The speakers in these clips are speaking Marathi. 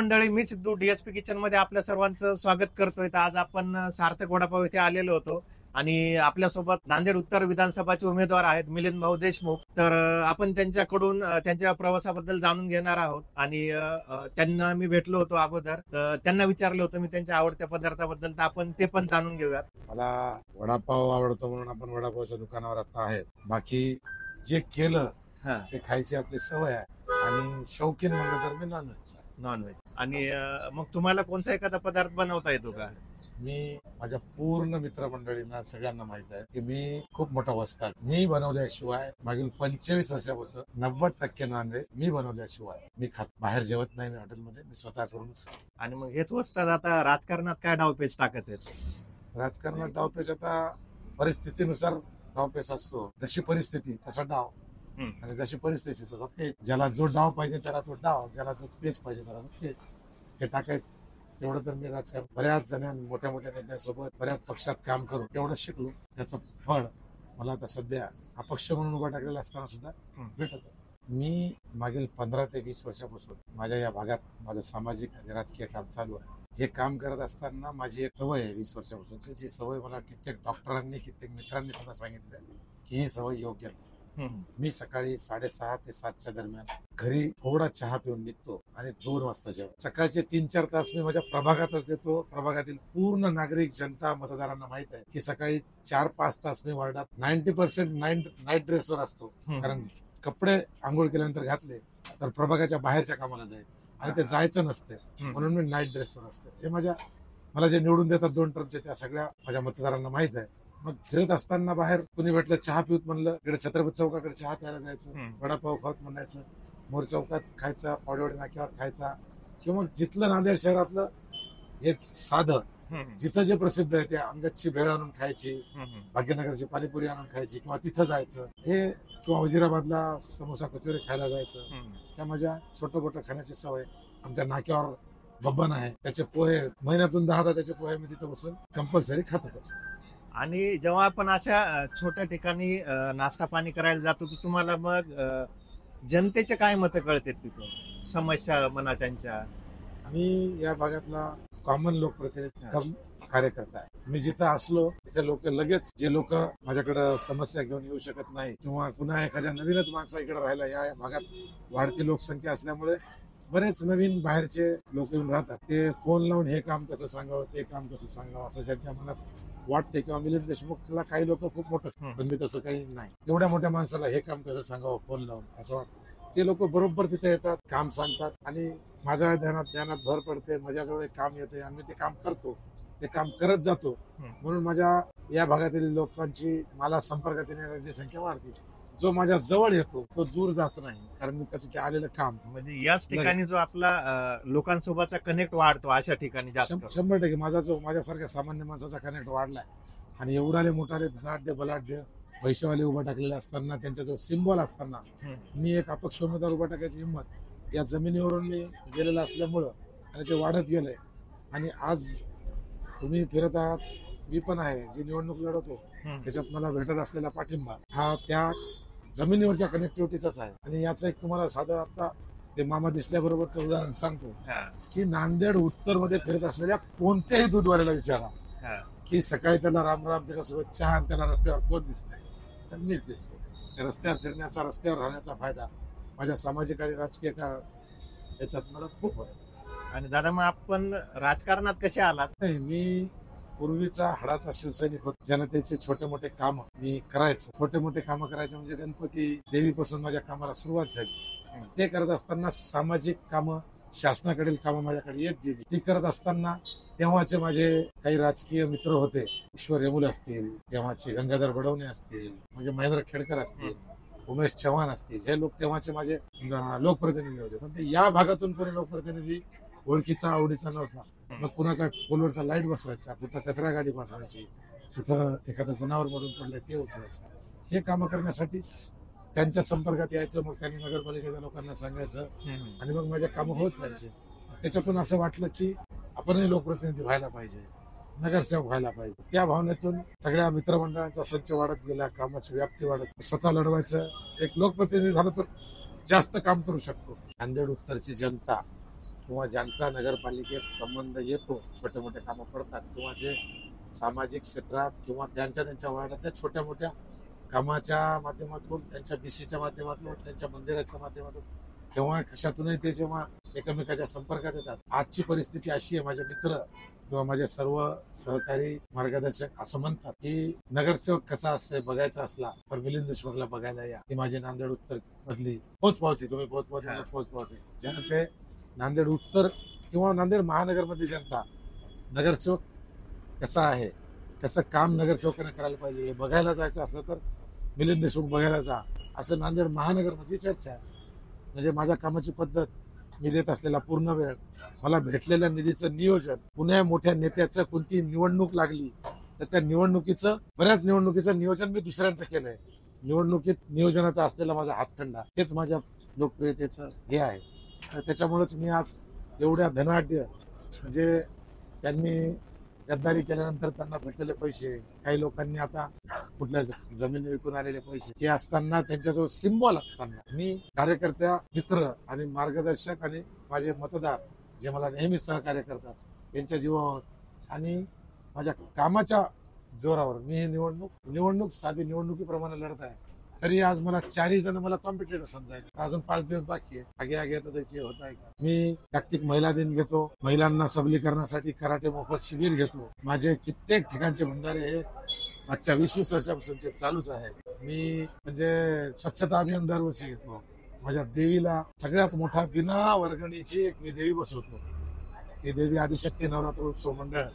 मित्रमंडळी, मी सिद्धू DSP किचन मध्ये आपल्या सर्वांचं स्वागत करतोय. तर आज आपण सार्थक वडापाव इथे आलेलो होतो आणि आपल्यासोबत नांदेड उत्तर विधानसभाचे उमेदवार आहेत मिलिंद भाऊ देशमुख. तर आपण त्यांच्याकडून त्यांच्या प्रवासाबद्दल जाणून घेणार आहोत आणि त्यांना मी भेटलो होतो अगोदर, तर त्यांना विचारलं होतं मी त्यांच्या आवडत्या पदार्थाबद्दल, तर आपण ते पण जाणून घेऊयात. मला वडापाव आवडतो म्हणून आपण वडापावच्या दुकानावर आता आहेत. बाकी जे केलं ते खायची आपली सवय आहे आणि शौकीन म्हणलं तर मी नॉनव्हेज. आणि मग तुम्हाला कोणता एखादा पदार्थ बनवता येतो का? मी माझ्या पूर्ण मित्रमंडळींना सगळ्यांना माहित आहे की मी खूप मोठा वस्ताद. मी बनवल्याशिवाय मागील 25 वर्षापासून 90% नॉनव्हेज मी बनवल्याशिवाय मी खात. बाहेर जेवत नाही मी हॉटेलमध्ये, मी स्वतः करूनच खातो. आणि मग हेच वस्ताद आता राजकारणात काय डावपेच टाकत आहेत? राजकारणात डावपेच आता परिस्थितीनुसार डावपेच असतो. जशी परिस्थिती तसा डाव आणि जशी परिस्थिती तसा पेच. ज्याला जो डाव पाहिजे त्याला तो डाव, ज्याला जो पेच पाहिजे त्याला तो पेच. हे टाकायचं. एवढं तर मी राजकारण बऱ्याच जण मोठ्या मोठ्या नेत्यांसोबत बऱ्याच पक्षात काम करून तेवढं शिकलो. त्याचं फळ मला आता सध्या अपक्ष म्हणून उभा टाकलेला असताना सुद्धा भेटत. मी मागील 15 ते 20 वर्षापासून माझ्या या भागात माझं सामाजिक आणि राजकीय काम चालू आहे. हे काम करत असताना माझी एक सवय आहे 20 वर्षापासूनची, जी सवय मला कित्येक डॉक्टरांनी कित्येक मित्रांनी सुद्धा सांगितलं की ही सवय योग्य नाही. मी सकाळी 6:30 ते 7च्या दरम्यान घरी थोडा चहा पिऊन निघतो आणि 2 वाजता जेवण. सकाळचे 3-4 तास मी माझ्या प्रभागातच देतो. प्रभागातील पूर्ण नागरिक जनता मतदारांना माहित आहे की सकाळी 4-5 तास मी वार्डात 90% नाईट ड्रेसवर असतो. कारण कपडे आंघोळ केल्यानंतर घातले तर प्रभागाच्या बाहेरच्या कामाला जाईल आणि ते जायचं नसते, म्हणून मी नाईट ड्रेसवर असतो. हे मला जे निवडून देतात 2 टर्मचे त्या सगळ्या माझ्या मतदारांना माहित आहे. मग फिरत असताना बाहेर कुणी भेटलं चहा पिऊत म्हणलं, इकडे छत्रपती चौकाकडे चहा प्यायला जायचं, वडापाव खात म्हणायचं, मोर चौकात खायचा, पावडेवाडी नाक्यावर खायचा, किंवा मग जिथलं नांदेड शहरातलं हे साधं जिथं जे प्रसिद्ध आहे त्या अंगदची भेळ आणून खायची, भाग्यनगरची पाणीपुरी आणून खायची, किंवा तिथं जायचं हे, किंवा वजिराबादला समोसा कचोरी खायला जायचं. त्या माझ्या छोटं मोठं खाण्याची सवय. आमच्या नाक्यावर बब्बन आहे, त्याचे पोहे महिन्यातून 10 त्याचे पोहे मी तिथं बसून कंपल्सरी खातच असतो. आणि जेव्हा आपण अशा छोट्या ठिकाणी नाश्ता पाणी करायला जातो तर तुम्हाला मग जनतेचे काय मतं कळतात तिथून, समस्या म्हणा त्यांच्या? मी या भागातला कॉमन लोकप्रतिनिधी कार्यकर्ता आहे. मी जिथं असलो तिथे लोक लगेच, जे लोक माझ्याकडे समस्या घेऊन येऊ शकत नाही किंवा पुन्हा एखाद्या नवीनच माणसा इकडे राहायला, या भागात वाढती लोकसंख्या असल्यामुळे बरेच नवीन बाहेरचे लोक येऊन राहतात. ते फोन लावून हे काम कसं सांगावं, ते काम कसं सांगावं असं ज्यांच्या मनात वाटते, किंवा मिलिंद देशमुखला काही लोक खूप मोठं, पण मी तसं काही नाही. एवढ्या मोठ्या माणसाला हे काम कसं सांगावं फोन लावून असं वाटतं. ते लोक बरोबर तिथे येतात, काम सांगतात आणि माझ्या ज्ञानात भर पडते. माझ्याजवळ एक काम येते आणि मी ते काम करतो, ते काम करत जातो. म्हणून माझ्या या भागातील लोकांची मला संपर्कात येण्याची संख्या वाढते. जो माझ्या जवळ येतो तो दूर जात नाही, कारण मी त्याचं ते आलेलं काम, म्हणजे याच ठिकाणी जो आपला लोकांसोबतचा कनेक्ट वाढतो अशा ठिकाणी 100% माझा जो माझ्यासारख्या सामान्य माणसाचा कनेक्ट वाढलाय. आणि एवढाले मोठाले धनाढ्य बलाढ्य पैशावाले उभा टाकलेले असताना, त्यांचा जो सिम्बॉल असताना मी एक अपक्ष उमेदवार उभा टाकायची हिंमत या जमिनीवरून मी गेलेला असल्यामुळं आणि ते वाढत गेलंय. आणि आज तुम्ही फिरत आहात, मी पण आहे, जी निवडणूक लढवतो त्याच्यात मला भेटत असलेला पाठिंबा हा त्या जमिनीवरच्या कनेक्टिव्हिटीचाच आहे. आणि याचं एक तुम्हाला साधं आता ते मामा दिसल्याबरोबरचं उदाहरण सांगतो की नांदेड उत्तर मध्ये फिरत असलेल्या कोणत्याही दूधवाल्याला विचारा की सकाळी त्याला रामराम त्याच्यासोबत चहा, त्याला रस्त्यावर कोण दिसतंय, तर मीच दिसतो. त्या रस्त्यावर फिरण्याचा, रस्त्यावर राहण्याचा फायदा माझ्या सामाजिक आणि राजकीय याच्यात मला खूप होतो. आणि दादा, मग आपण राजकारणात कसे आलात? नाही, मी पूर्वीचा हाडाचा शिवसैनिक होतो. जनतेचे छोटे मोठे काम मी करायचो. छोटे मोठे काम करायचे म्हणजे गणपती देवीपासून माझ्या कामाला सुरुवात झाली. ते करत असताना सामाजिक कामं, शासनाकडील कामं माझ्याकडे येत गेली. ती करत असताना तेव्हाचे माझे काही राजकीय मित्र होते, ईश्वर येमुल असतील, तेव्हाचे गंगाधर बडवणे असतील, म्हणजे महेंद्र खेडकर असतील, उमेश चव्हाण असतील, हे लोक तेव्हाचे माझे लोकप्रतिनिधी होते. पण ते या भागातून कोणी लोकप्रतिनिधी ओळखीचा आवडीचा नव्हता. मग कुणाचा पोलवरचा लाईट बसवायचा, कुठं कचरा गाडी पाठवायची, कुठं एखादं जनावर मरून पडलं ते उचलायचं. हे काम करण्यासाठी त्यांच्या संपर्कात यायचं. मग त्यांनी नगरपालिकेच्या लोकांना सांगायचं आणि मग माझे कामं होत जायचे. त्याच्यातून असं वाटलं की आपणही लोकप्रतिनिधी व्हायला पाहिजे, नगरसेवक व्हायला पाहिजे. त्या भावनेतून सगळ्या मित्रमंडळांचा संच वाढत गेला, कामाची व्याप्ती वाढत, स्वतः लढवायचं. एक लोकप्रतिनिधी झालं तर जास्त काम करू शकतो. नांदेड उत्तरची जनता किंवा ज्यांचा नगरपालिकेत संबंध येतो, छोटे मोठे कामं पडतात किंवा जे सामाजिक क्षेत्रात किंवा त्यांच्या वार्डातल्या छोट्या मोठ्या कामाच्या माध्यमातून, त्यांच्या बीसीच्या माध्यमातून, त्यांच्या मंदिराच्या माध्यमातून किंवा कशातूनही ते जेव्हा एकमेकाच्या संपर्कात येतात. आजची परिस्थिती अशी आहे, माझे मित्र किंवा माझे सर्व सहकारी मार्गदर्शक असं म्हणतात की नगरसेवक कसा असते बघायचा असला तर मिलिंद देशमुखला बघायला या. ही माझी नांदेड उत्तर मधली पोचपावती. तुम्ही पोचपावती जनते नांदेड उत्तर किंवा नांदेड महानगरमधली जनता नगरसेवक कसा आहे, कसं काम नगरसेवकाने करायला पाहिजे हे बघायला जायचं असलं तर मिलिंद देशमुख बघायला जा, असं नांदेड महानगरमधली चर्चा आहे. म्हणजे माझ्या कामाची पद्धत, मी देत असलेला पूर्ण वेळ, मला भेटलेल्या निधीचं नियोजन, पुण्या मोठ्या नेत्याचं कोणती निवडणूक लागली तर त्या बऱ्याच निवडणुकीचं नियोजन मी दुसऱ्यांचं केलंय. निवडणुकीत नियोजनाचा असलेला माझा हातखंडा हेच माझ्या लोकप्रियतेचं हे आहे. तर त्याच्यामुळेच मी आज एवढ्या धनाढ्य, म्हणजे त्यांनी गद्दारी केल्यानंतर त्यांना भेटलेले पैसे, काही लोकांनी आता कुठल्या जमिनी विकून आलेले पैसे, हे असताना त्यांच्याजवळ सिम्बॉल असताना मी कार्यकर्त्या, मित्र आणि मार्गदर्शक आणि माझे मतदार जे मला नेहमी सहकार्य करतात त्यांच्या जीवावर आणि माझ्या कामाच्या जोरावर मी ही निवडणूक साधी निवडणुकीप्रमाणे लढत आहे. तरी आज मला 4 जण मला कॉम्पिटिटर समजायचे. अजून 5 दिवस बाकी आहे. आगे तर त्याची होत आहे का. मी जागतिक महिला दिन घेतो, महिलांना सबलीकरणासाठी कराटे मोफत शिबिर घेतो. माझे कित्येक ठिकाणचे भंडारे हे मागच्या 20-20 वर्षापासूनचे चालूच आहे. मी म्हणजे स्वच्छता अभियान दरवर्षी घेतो. माझ्या देवीला सगळ्यात मोठा बिना वर्गणीची एक मी देवी बसवतो. ती देवी आदिशक्ती नवरात्र उत्सव मंडळ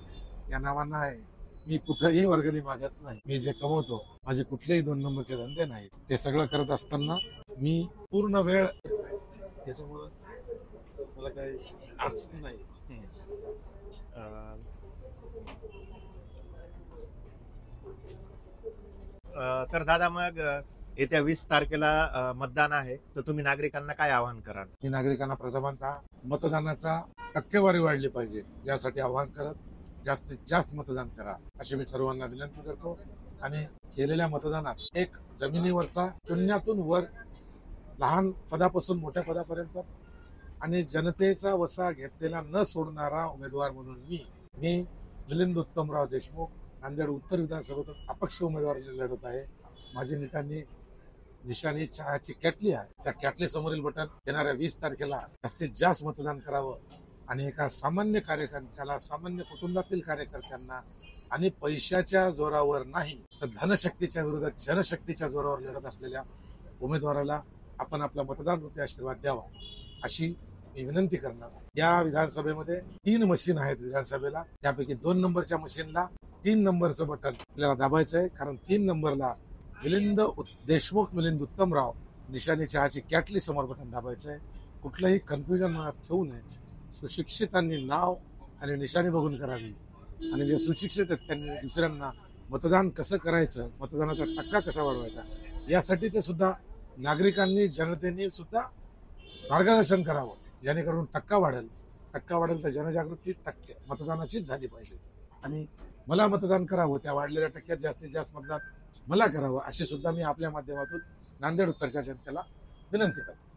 या नावानं आहे. मी कुठेही वर्गणी मागत नाही. मी जे कमवतो, माझे कुठलेही 2 नंबरचे धंदे नाही. ते सगळं करत असताना मी पूर्ण वेळ, त्याच्यामुळं मला काही अडचण नाही. तर दादा मग येत्या 20 तारखेला मतदान आहे, तर तुम्ही नागरिकांना काय आवाहन कराल? मी नागरिकांना प्रथमतः मतदानाचा टक्केवारी वाढली पाहिजे यासाठी आवाहन करत जास्तीत जास्त मतदान करा अशी मी सर्वांना विनंती करतो. आणि केलेल्या मतदानात एक जमिनीवरचा शून्यातून वर लहान पदापासून मोठ्या पदापर्यंत आणि जनतेचा वसा घेतलेला न सोडणारा उमेदवार म्हणून मी मिलिंद उत्तमराव देशमुख नांदेड उत्तर विधानसभेतून अपक्ष उमेदवार लढत आहे. माझी निशाणी चहाची कॅटली आहे. त्या कॅटली समोरील बटन येणाऱ्या 20 तारखेला जास्तीत जास्त मतदान करावं आणि एका सामान्य कार्यकर्त्याला, सामान्य कुटुंबातील कार्यकर्त्यांना आणि पैशाच्या जोरावर नाही तर धनशक्तीच्या विरोधात जनशक्तीच्या जोरावर लढत असलेल्या उमेदवाराला आपण आपला मतदान रूपी आशीर्वाद द्यावा अशी मी विनंती करणार. या विधानसभेमध्ये 3 मशीन आहेत विधानसभेला. त्यापैकी 2 नंबरच्या मशीनला 3 नंबरचं बटन आपल्याला दाबायचं आहे. कारण 3 नंबरला मिलिंद उत्तमराव निशाणी चहाची कॅटली समोर बटन दाबायचं आहे. कुठलंही कन्फ्युजन मनात ठेवू नये. सुशिक्षितांनी नाव आणि निशाणी बघून करावी आणि जे सुशिक्षित आहेत त्यांनी दुसऱ्यांना मतदान कसं करायचं, मतदानाचा टक्का कसा वाढवायचा यासाठी ते सुद्धा नागरिकांनी, जनतेने सुद्धा मार्गदर्शन करावं, जेणेकरून टक्का वाढेल तर जनजागृती मतदानाचीच झाली पाहिजे आणि मला मतदान करावं, त्या वाढलेल्या टक्क्यात जास्तीत जास्त मतदान मला करावं अशी सुद्धा मी आपल्या माध्यमातून नांदेड उत्तरच्या जनतेला विनंती करतो.